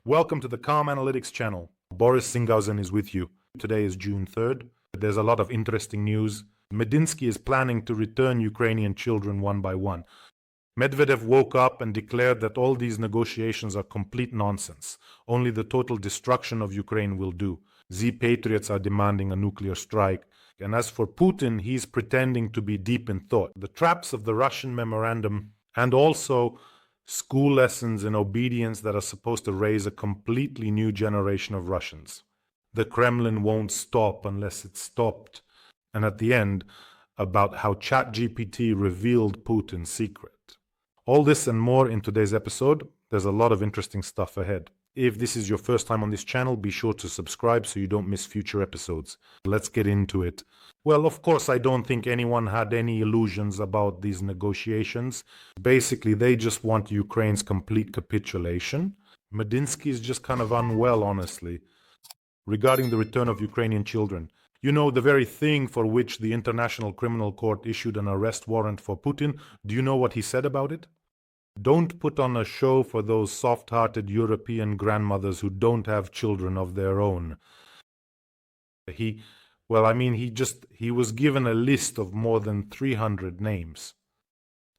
Welcome to the Calm Analytics channel. Boris Singhausen is with you. Today is June 3rd. There's a lot of interesting news. Medinsky is planning to return Ukrainian children one by one. Medvedev woke up and declared that all these negotiations are complete nonsense. Only the total destruction of Ukraine will do. Z-patriots are demanding a nuclear strike. And as for Putin, he's pretending to be deep in thought. The traps of the Russian memorandum and also school lessons in obedience that are supposed to raise a completely new generation of Russians. The Kremlin won't stop unless it's stopped. And at the end, about how ChatGPT revealed Putin's secret. All this and more in today's episode. There's a lot of interesting stuff ahead. If this is your first time on this channel, be sure to subscribe so you don't miss future episodes. Let's get into it. Well, of course, I don't think anyone had any illusions about these negotiations. Basically, they just want Ukraine's complete capitulation. Medinsky is just kind of unwell, honestly, regarding the return of Ukrainian children. You know, the very thing for which the International Criminal Court issued an arrest warrant for Putin. Do you know what he said about it? Don't put on a show for those soft-hearted European grandmothers who don't have children of their own. He was given a list of more than 300 names.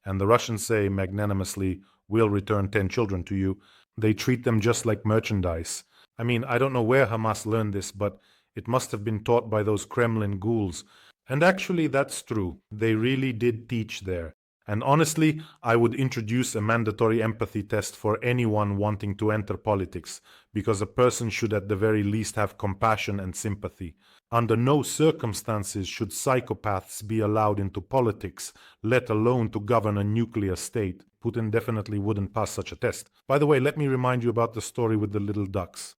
And the Russians say magnanimously, we'll return 10 children to you. They treat them just like merchandise. I mean, I don't know where Hamas learned this, but it must have been taught by those Kremlin ghouls. And actually, that's true. They really did teach there. And honestly, I would introduce a mandatory empathy test for anyone wanting to enter politics, because a person should at the very least have compassion and sympathy. Under no circumstances should psychopaths be allowed into politics, let alone to govern a nuclear state. Putin definitely wouldn't pass such a test. By the way, let me remind you about the story with the little ducks.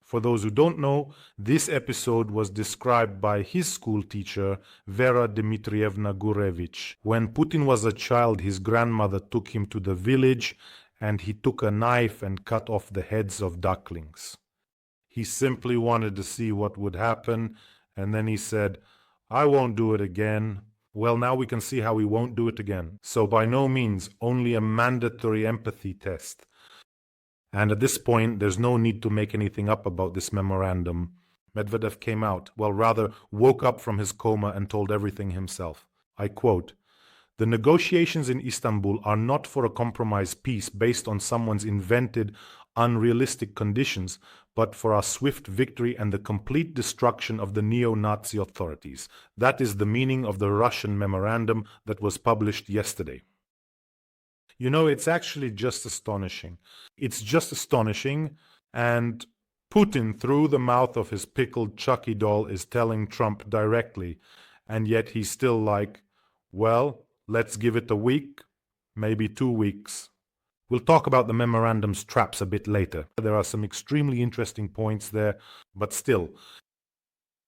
For those who don't know, this episode was described by his school teacher, Vera Dmitrievna Gurevich. When Putin was a child, his grandmother took him to the village and he took a knife and cut off the heads of ducklings. He simply wanted to see what would happen, and then he said, I won't do it again. Well, now we can see how he won't do it again. So by no means, only a mandatory empathy test. And at this point, there's no need to make anything up about this memorandum. Medvedev came out, woke up from his coma and told everything himself. I quote, "The negotiations in Istanbul are not for a compromise peace based on someone's invented, unrealistic conditions, but for our swift victory and the complete destruction of the neo-Nazi authorities. That is the meaning of the Russian memorandum that was published yesterday." You know, it's actually just astonishing. It's just astonishing, and Putin, through the mouth of his pickled Chucky doll, is telling Trump directly, and yet he's still like, well, let's give it a week, maybe 2 weeks. We'll talk about the memorandum's traps a bit later. There are some extremely interesting points there, but still,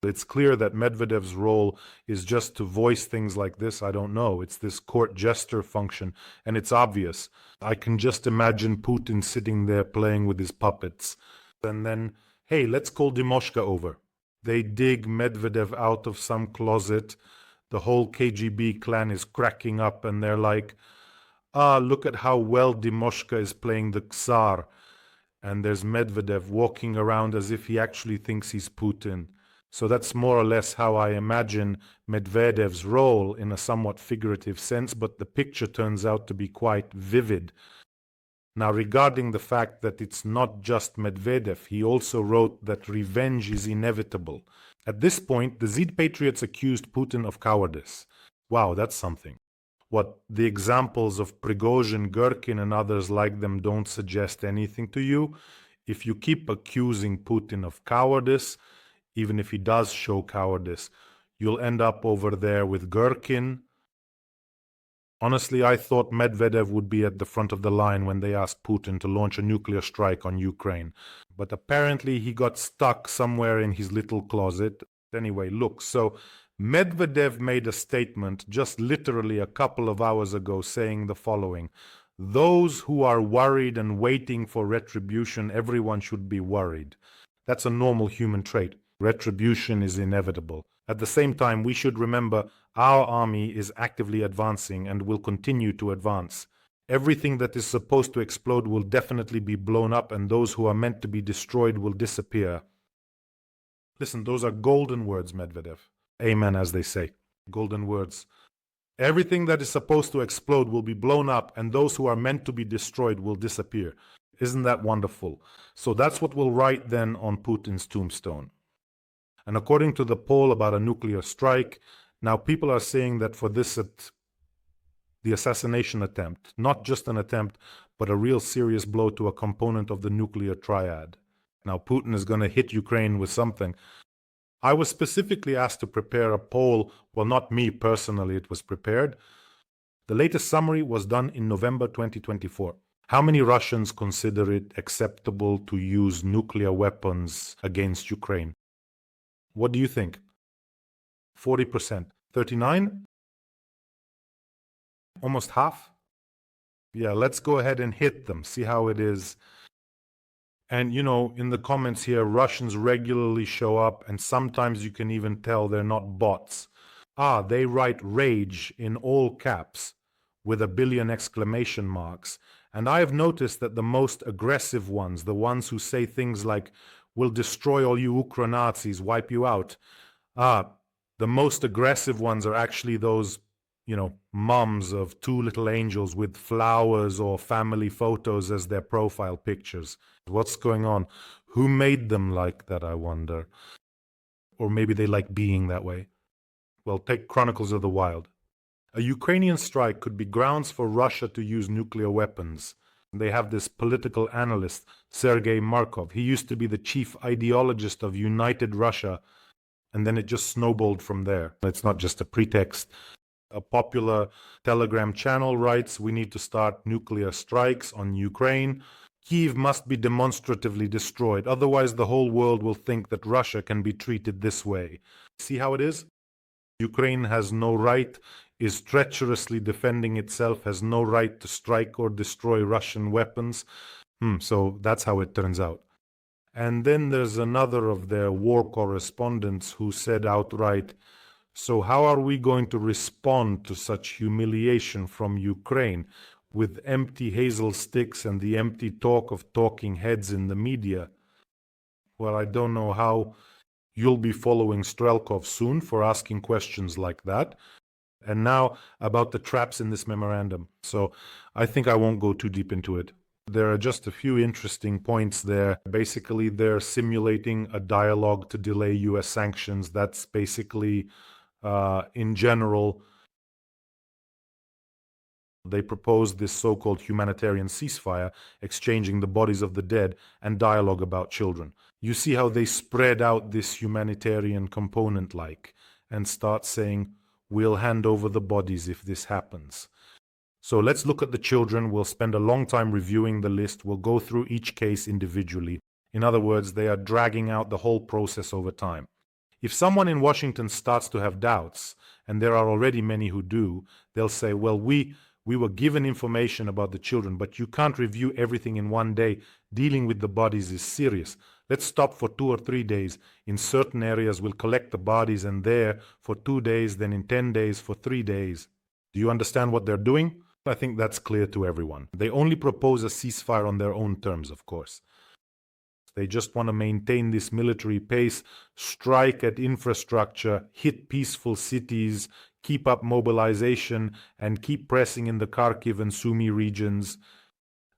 it's clear that Medvedev's role is just to voice things like this. I don't know. It's this court jester function, and it's obvious. I can just imagine Putin sitting there playing with his puppets. And then, hey, let's call Dimoshka over. They dig Medvedev out of some closet. The whole KGB clan is cracking up, and they're like, look at how well Dimoshka is playing the Tsar. And there's Medvedev walking around as if he actually thinks he's Putin. So that's more or less how I imagine Medvedev's role in a somewhat figurative sense, but the picture turns out to be quite vivid. Now, regarding the fact that it's not just Medvedev, he also wrote that revenge is inevitable. At this point, the Z-patriots accused Putin of cowardice. Wow, that's something. What, the examples of Prigozhin, Gherkin, and others like them don't suggest anything to you? If you keep accusing Putin of cowardice, even if he does show cowardice, you'll end up over there with Gherkin. Honestly, I thought Medvedev would be at the front of the line when they asked Putin to launch a nuclear strike on Ukraine. But apparently he got stuck somewhere in his little closet. Anyway, look, so Medvedev made a statement just literally a couple of hours ago saying the following: those who are worried and waiting for retribution, everyone should be worried. That's a normal human trait. Retribution is inevitable. At the same time, we should remember our army is actively advancing and will continue to advance. Everything that is supposed to explode will definitely be blown up, and those who are meant to be destroyed will disappear. Listen, those are golden words, Medvedev. Amen, as they say. Golden words. Everything that is supposed to explode will be blown up, and those who are meant to be destroyed will disappear. Isn't that wonderful? So that's what we'll write then on Putin's tombstone. And according to the poll about a nuclear strike, now people are saying that for this the assassination attempt, not just an attempt, but a real serious blow to a component of the nuclear triad. Now Putin is going to hit Ukraine with something. I was specifically asked to prepare a poll. Well, not me personally, it was prepared. The latest summary was done in November 2024. How many Russians consider it acceptable to use nuclear weapons against Ukraine? What do you think? 40%. 39? Almost half? Yeah, let's go ahead and hit them, see how it is. And, in the comments here, Russians regularly show up, and sometimes you can even tell they're not bots. They write rage in all caps with a billion exclamation marks. And I have noticed that the most aggressive ones, the ones who say things like, "We'll destroy all you Ukra-Nazis, wipe you out," the most aggressive ones are actually those moms of two little angels with flowers or family photos as their profile pictures. What's going on? Who made them like that, I wonder? Or maybe they like being that way. Well, take Chronicles of the Wild. A Ukrainian strike could be grounds for Russia to use nuclear weapons. They have this political analyst, Sergei Markov. He used to be the chief ideologist of United Russia, and then it just snowballed from there. It's not just a pretext. A popular Telegram channel writes, "We need to start nuclear strikes on Ukraine. Kyiv must be demonstratively destroyed. Otherwise, the whole world will think that Russia can be treated this way." See how it is? Ukraine has no right, is treacherously defending itself, has no right to strike or destroy Russian weapons. So that's how it turns out. And then there's another of their war correspondents who said outright, "So how are we going to respond to such humiliation from Ukraine with empty hazel sticks and the empty talk of talking heads in the media?" Well, I don't know how you'll be following Strelkov soon for asking questions like that. And now about the traps in this memorandum. So I think I won't go too deep into it. There are just a few interesting points there. Basically, they're simulating a dialogue to delay US sanctions. That's basically, in general, they proposed this so-called humanitarian ceasefire, exchanging the bodies of the dead and dialogue about children. You see how they spread out this humanitarian component and start saying, "We'll hand over the bodies if this happens." So let's look at the children. We'll spend a long time reviewing the list. We'll go through each case individually. In other words, they are dragging out the whole process over time. If someone in Washington starts to have doubts, and there are already many who do, they'll say, "Well, we were given information about the children, but you can't review everything in one day. Dealing with the bodies is serious. Let's stop for 2 or 3 days. In certain areas, we'll collect the bodies and there for 2 days, then in 10 days for 3 days. Do you understand what they're doing? I think that's clear to everyone. They only propose a ceasefire on their own terms, of course. They just want to maintain this military pace, strike at infrastructure, hit peaceful cities, keep up mobilization, and keep pressing in the Kharkiv and Sumy regions.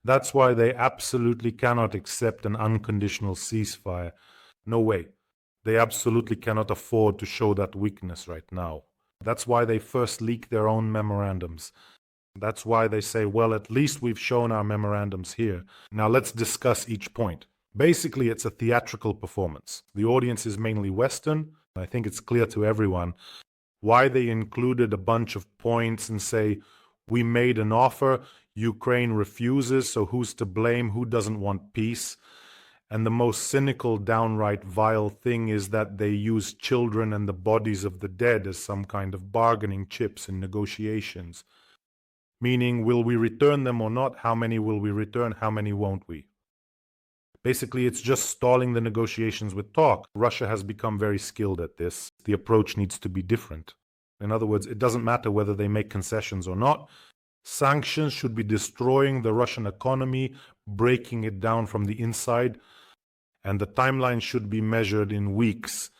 That's why they absolutely cannot accept an unconditional ceasefire. No way. They absolutely cannot afford to show that weakness right now. That's why they first leak their own memorandums. That's why they say, well, at least we've shown our memorandums here. Now let's discuss each point. Basically, it's a theatrical performance. The audience is mainly Western. I think it's clear to everyone why they included a bunch of points and say, we made an offer, Ukraine refuses, so who's to blame? Who doesn't want peace? And the most cynical, downright vile thing is that they use children and the bodies of the dead as some kind of bargaining chips in negotiations. Meaning, will we return them or not? How many will we return? How many won't we? Basically, it's just stalling the negotiations with talk. Russia has become very skilled at this. The approach needs to be different. In other words, it doesn't matter whether they make concessions or not. Sanctions should be destroying the Russian economy, breaking it down from the inside, and the timeline should be measured in weeks.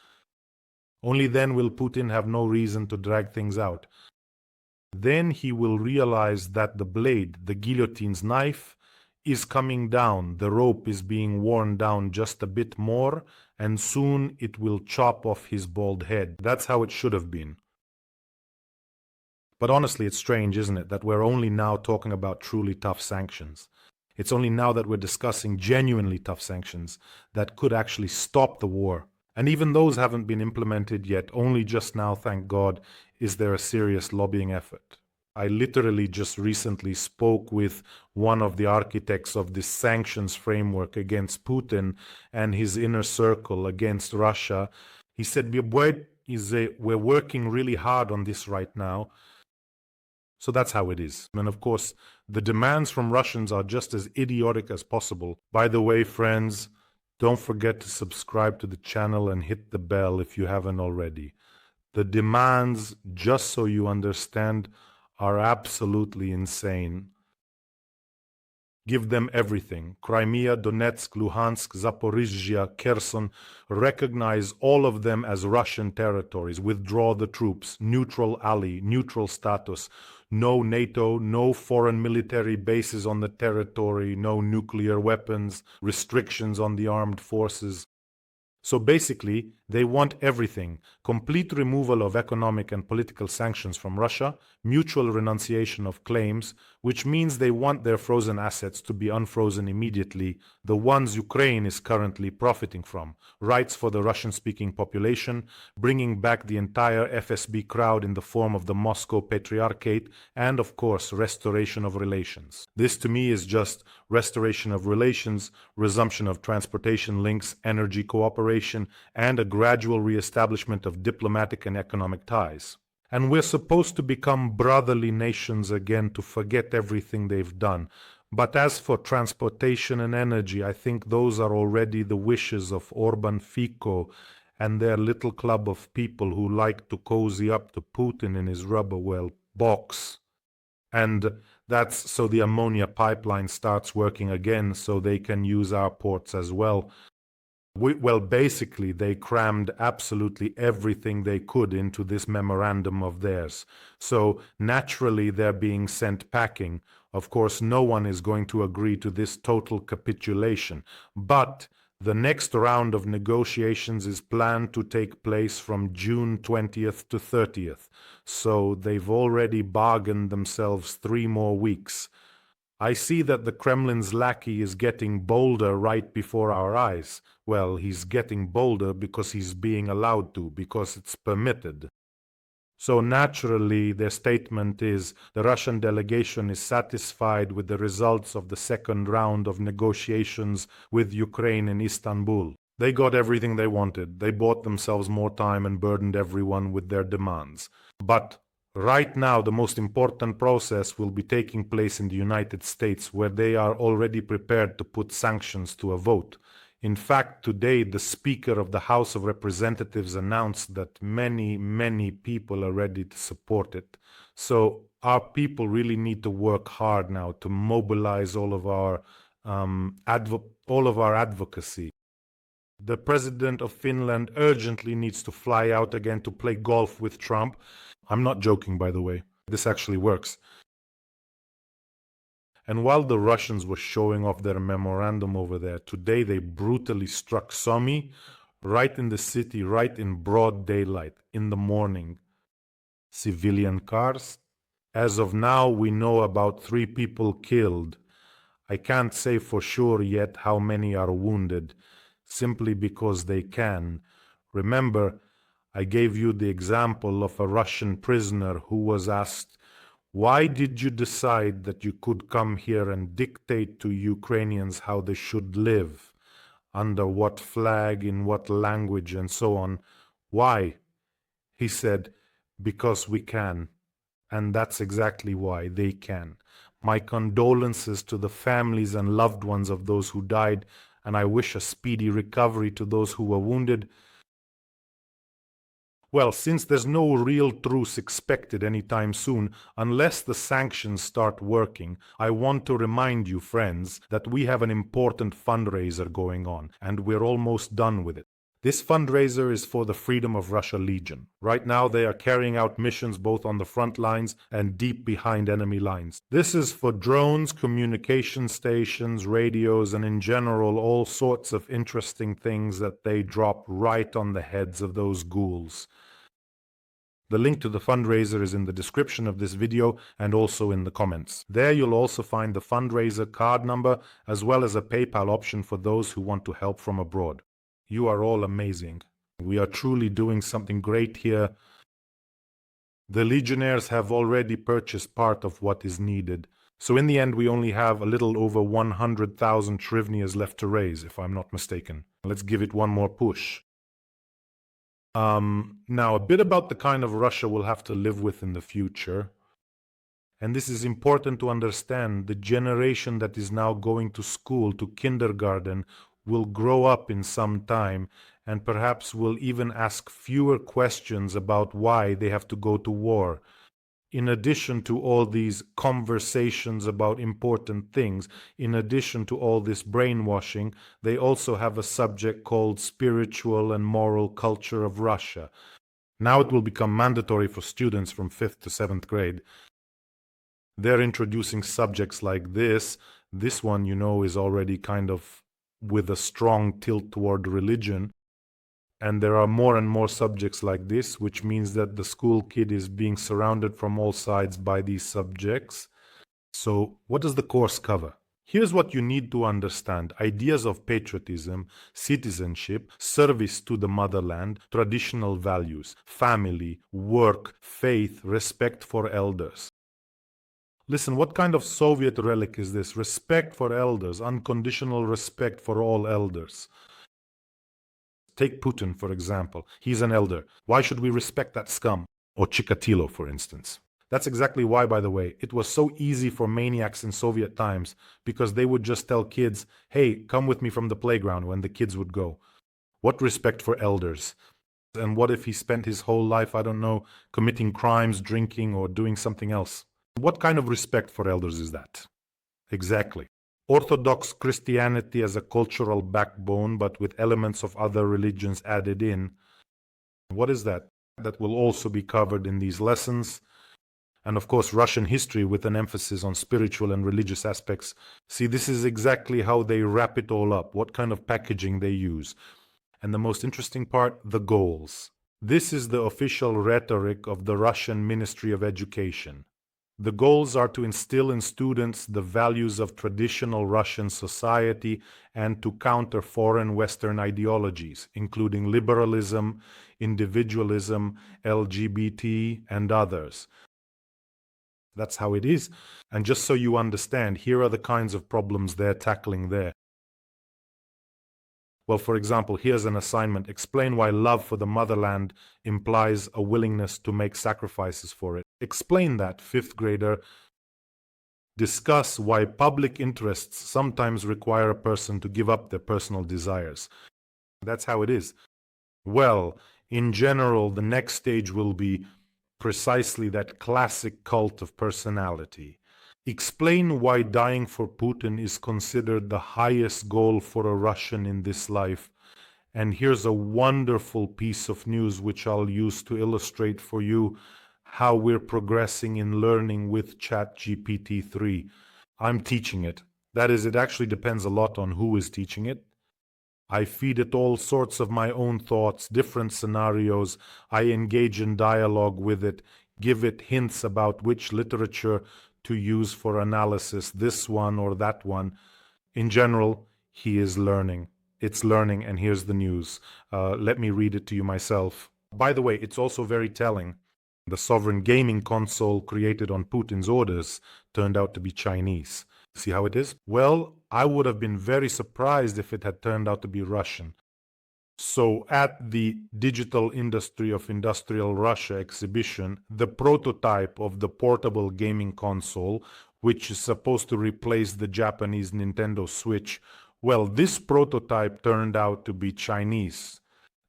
Only then will Putin have no reason to drag things out. Then he will realize that the blade, the guillotine's knife, is coming down. The rope is being worn down just a bit more, and soon it will chop off his bald head. That's how it should have been. But honestly, it's strange, isn't it, that we're only now talking about truly tough sanctions. It's only now that we're discussing genuinely tough sanctions that could actually stop the war. And even those haven't been implemented yet. Only just now, thank God, is there a serious lobbying effort. I literally just recently spoke with one of the architects of this sanctions framework against Putin and his inner circle against Russia. He said, we're working really hard on this right now. So that's how it is. And of course, the demands from Russians are just as idiotic as possible. By the way, friends, don't forget to subscribe to the channel and hit the bell if you haven't already. The demands, just so you understand, are absolutely insane. Give them everything. Crimea, Donetsk, Luhansk, Zaporizhzhia, Kherson. Recognize all of them as Russian territories. Withdraw the troops. Neutral ally. Neutral status. No NATO, no foreign military bases on the territory, no nuclear weapons, restrictions on the armed forces. So basically, they want everything. Complete removal of economic and political sanctions from Russia, mutual renunciation of claims, which means they want their frozen assets to be unfrozen immediately, the ones Ukraine is currently profiting from, rights for the Russian-speaking population, bringing back the entire FSB crowd in the form of the Moscow Patriarchate, and of course, restoration of relations. This to me is just restoration of relations, resumption of transportation links, energy cooperation, and a gradual re-establishment of diplomatic and economic ties. And we're supposed to become brotherly nations again to forget everything they've done. But as for transportation and energy, I think those are already the wishes of Orban Fico and their little club of people who like to cozy up to Putin in his rubber well box. And that's so the ammonia pipeline starts working again so they can use our ports as well. Well, basically, they crammed absolutely everything they could into this memorandum of theirs. So naturally, they're being sent packing. Of course, no one is going to agree to this total capitulation. But the next round of negotiations is planned to take place from June 20th to 30th. So they've already bargained themselves 3 more weeks. I see that the Kremlin's lackey is getting bolder right before our eyes. Well, he's getting bolder because he's being allowed to, because it's permitted. So naturally, their statement is the Russian delegation is satisfied with the results of the second round of negotiations with Ukraine in Istanbul. They got everything they wanted. They bought themselves more time and burdened everyone with their demands. But right now, the most important process will be taking place in the United States, where they are already prepared to put sanctions to a vote. In fact, today, the Speaker of the House of Representatives announced that many people are ready to support it. So our people really need to work hard now to mobilize all of our advocacy. The President of Finland urgently needs to fly out again to play golf with Trump. I'm not joking, by the way. This actually works. And while the Russians were showing off their memorandum over there, today they brutally struck Sumy right in the city, right in broad daylight, in the morning. Civilian cars. As of now, we know about 3 people killed. I can't say for sure yet how many are wounded, simply because they can. Remember, I gave you the example of a Russian prisoner who was asked, "Why did you decide that you could come here and dictate to Ukrainians how they should live? Under what flag, in what language, and so on? Why?" He said, "Because we can." And that's exactly why they can. My condolences to the families and loved ones of those who died, and I wish a speedy recovery to those who were wounded. Well, since there's no real truce expected anytime soon, unless the sanctions start working, I want to remind you, friends, that we have an important fundraiser going on, and we're almost done with it. This fundraiser is for the Freedom of Russia Legion. Right now, they are carrying out missions both on the front lines and deep behind enemy lines. This is for drones, communication stations, radios, and in general, all sorts of interesting things that they drop right on the heads of those ghouls. The link to the fundraiser is in the description of this video and also in the comments. There you'll also find the fundraiser card number as well as a PayPal option for those who want to help from abroad. You are all amazing. We are truly doing something great here. The Legionnaires have already purchased part of what is needed. So in the end, we only have a little over 100,000 Shrivnias left to raise, if I'm not mistaken. Let's give it one more push. Now, a bit about the kind of Russia we'll have to live with in the future. And this is important to understand. The generation that is now going to school, to kindergarten, will grow up in some time and perhaps will even ask fewer questions about why they have to go to war. In addition to all these conversations about important things, in addition to all this brainwashing, they also have a subject called spiritual and moral culture of Russia. Now it will become mandatory for students from 5th to 7th grade. They're introducing subjects like this. This one, you know, is already kind of with a strong tilt toward religion. And there are more and more subjects like this, which means that the school kid is being surrounded from all sides by these subjects. So what does the course cover? Here's what you need to understand: ideas of patriotism, citizenship, service to the motherland, traditional values, family, work, faith, respect for elders. Listen, what kind of Soviet relic is this? Respect for elders, unconditional respect for all elders. Take Putin, for example. He's an elder. Why should we respect that scum? Or Chikatilo, for instance. That's exactly why, by the way, it was so easy for maniacs in Soviet times, because they would just tell kids, hey, come with me from the playground, when the kids would go. What respect for elders? And what if he spent his whole life, I don't know, committing crimes, drinking, or doing something else? What kind of respect for elders is that? Exactly. Orthodox Christianity as a cultural backbone, but with elements of other religions added in. What is that? That will also be covered in these lessons. And of course, Russian history with an emphasis on spiritual and religious aspects. See, this is exactly how they wrap it all up, what kind of packaging they use. And the most interesting part, the goals. This is the official rhetoric of the Russian Ministry of Education. The goals are to instill in students the values of traditional Russian society and to counter foreign Western ideologies, including liberalism, individualism, LGBT, and others. That's how it is. And just so you understand, here are the kinds of problems they're tackling there. Well, for example, here's an assignment. Explain why love for the motherland implies a willingness to make sacrifices for it. Explain that, 5th grader. Discuss why public interests sometimes require a person to give up their personal desires. That's how it is. Well, in general, the next stage will be precisely that classic cult of personality. Explain why dying for Putin is considered the highest goal for a Russian in this life. And here's a wonderful piece of news which I'll use to illustrate for you how we're progressing in learning with ChatGPT 3. I'm teaching it. That is, it actually depends a lot on who is teaching it. I feed it all sorts of my own thoughts, different scenarios. I engage in dialogue with it, give it hints about which literature to use for analysis, this one or that one. In general, he is learning. It's learning, and here's the news. Let me read it to you myself. By the way, it's also very telling. The sovereign gaming console created on Putin's orders turned out to be Chinese. See how it is? Well, I would have been very surprised if it had turned out to be Russian. So at the Digital Industry of Industrial Russia exhibition, the prototype of the portable gaming console, which is supposed to replace the Japanese Nintendo Switch, well, this prototype turned out to be Chinese.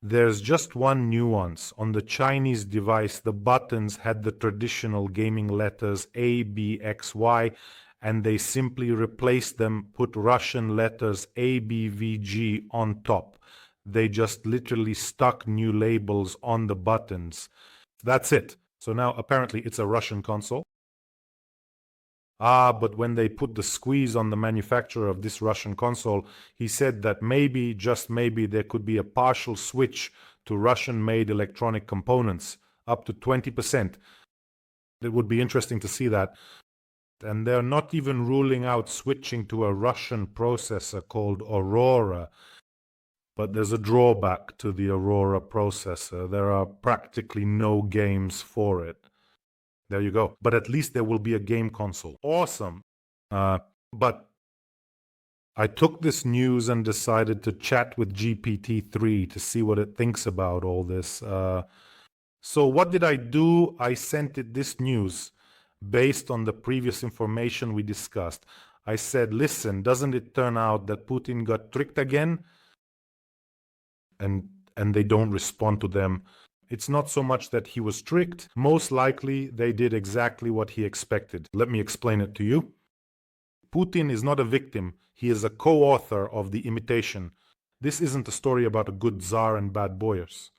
There's just one nuance. On the Chinese device, the buttons had the traditional gaming letters A, B, X, Y, and they simply replaced them, put Russian letters A, B, V, G on top. They just literally stuck new labels on the buttons. That's it. So now apparently it's a Russian console. But when they put the squeeze on the manufacturer of this Russian console, he said that maybe, just maybe, there could be a partial switch to Russian-made electronic components, up to 20%. It would be interesting to see that. And they're not even ruling out switching to a Russian processor called Aurora. But there's a drawback to the Aurora processor. There are practically no games for it. There you go. But at least there will be a game console. Awesome. But I took this news and decided to chat with GPT-3 to see what it thinks about all this. So what did I do? I sent it this news based on the previous information we discussed. I said, listen, doesn't it turn out that Putin got tricked again? And they don't respond to them. It's not so much that he was tricked. Most likely, they did exactly what he expected. Let me explain it to you. Putin is not a victim. He is a co-author of the imitation. This isn't a story about a good Tsar and bad boyars.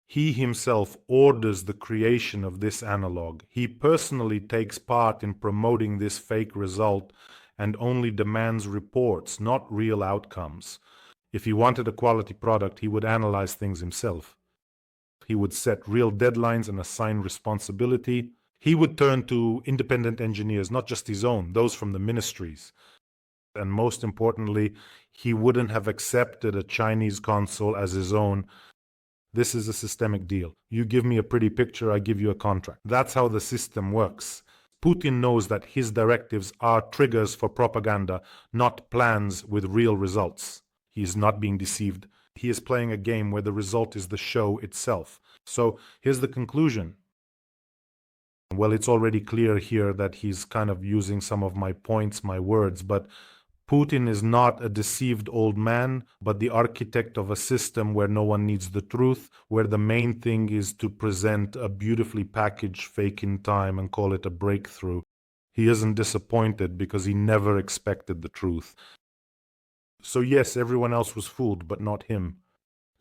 He himself orders the creation of this analog. He personally takes part in promoting this fake result and only demands reports, not real outcomes. If he wanted a quality product, he would analyze things himself. He would set real deadlines and assign responsibility. He would turn to independent engineers, not just his own, those from the ministries. And most importantly, he wouldn't have accepted a Chinese console as his own. This is a systemic deal. You give me a pretty picture, I give you a contract. That's how the system works. Putin knows that his directives are triggers for propaganda, not plans with real results. He is not being deceived. He is playing a game where the result is the show itself. So here's the conclusion. Well, it's already clear here that he's kind of using some of my points, my words, but Putin is not a deceived old man, but the architect of a system where no one needs the truth, where the main thing is to present a beautifully packaged fake in time and call it a breakthrough. He isn't disappointed because he never expected the truth. So yes, everyone else was fooled, but not him.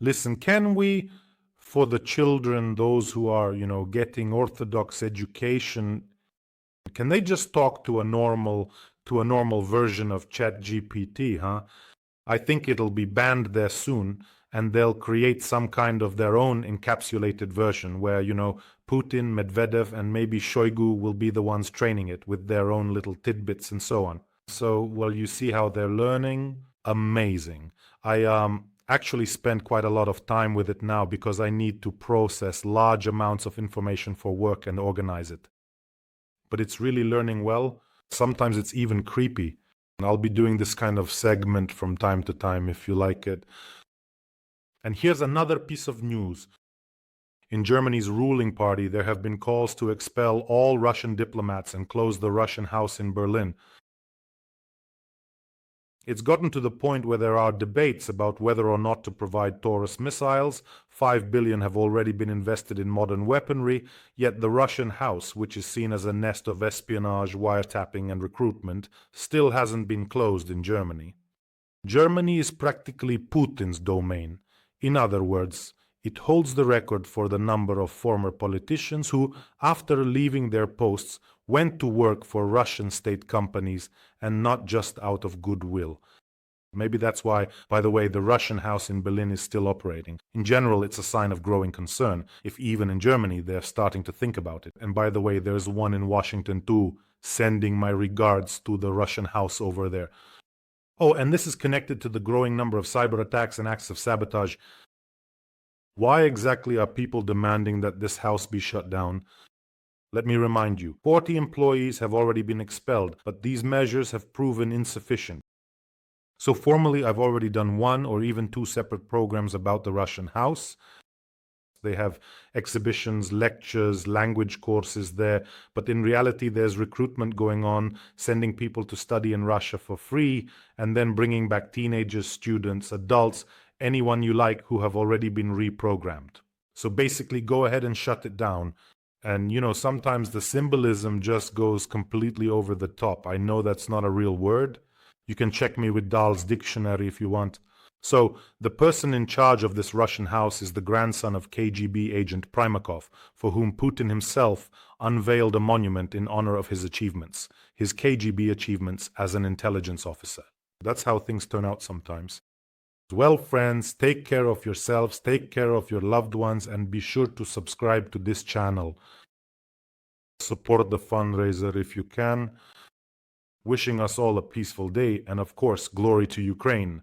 Listen, can we, for the children, those who are, getting Orthodox education, can they just talk to a normal version of ChatGPT, huh? I think it'll be banned there soon, and they'll create some kind of their own encapsulated version where, Putin, Medvedev, and maybe Shoigu will be the ones training it with their own little tidbits and so on. So, well, you see how they're learning? Amazing. I actually spend quite a lot of time with it now because I need to process large amounts of information for work and organize it. But it's really learning well. Sometimes it's even creepy. And I'll be doing this kind of segment from time to time if you like it. And here's another piece of news. In Germany's ruling party, there have been calls to expel all Russian diplomats and close the Russian house in Berlin. It's gotten to the point where there are debates about whether or not to provide Taurus missiles. 5 billion have already been invested in modern weaponry, yet the Russian house, which is seen as a nest of espionage, wiretapping and recruitment, still hasn't been closed in Germany. Germany is practically Putin's domain. In other words, it holds the record for the number of former politicians who, after leaving their posts, went to work for Russian state companies and not just out of goodwill. Maybe that's why, by the way, the Russian house in Berlin is still operating. In general, it's a sign of growing concern, if even in Germany they're starting to think about it. And by the way, there's one in Washington too, sending my regards to the Russian house over there. Oh, and this is connected to the growing number of cyber attacks and acts of sabotage. Why exactly are people demanding that this house be shut down? Let me remind you, 40 employees have already been expelled, but these measures have proven insufficient. So formally, I've already done 1 or even 2 separate programs about the Russian house. They have exhibitions, lectures, language courses there, but in reality, there's recruitment going on, sending people to study in Russia for free, and then bringing back teenagers, students, adults. anyone you like who have already been reprogrammed. So basically, go ahead and shut it down. And, sometimes the symbolism just goes completely over the top. I know that's not a real word. You can check me with Dahl's dictionary if you want. So, the person in charge of this Russian house is the grandson of KGB agent Primakov, for whom Putin himself unveiled a monument in honor of his achievements, his KGB achievements as an intelligence officer. That's how things turn out sometimes. Well, friends, take care of yourselves, take care of your loved ones, and be sure to subscribe to this channel. Support the fundraiser if you can. Wishing us all a peaceful day, and of course, glory to Ukraine.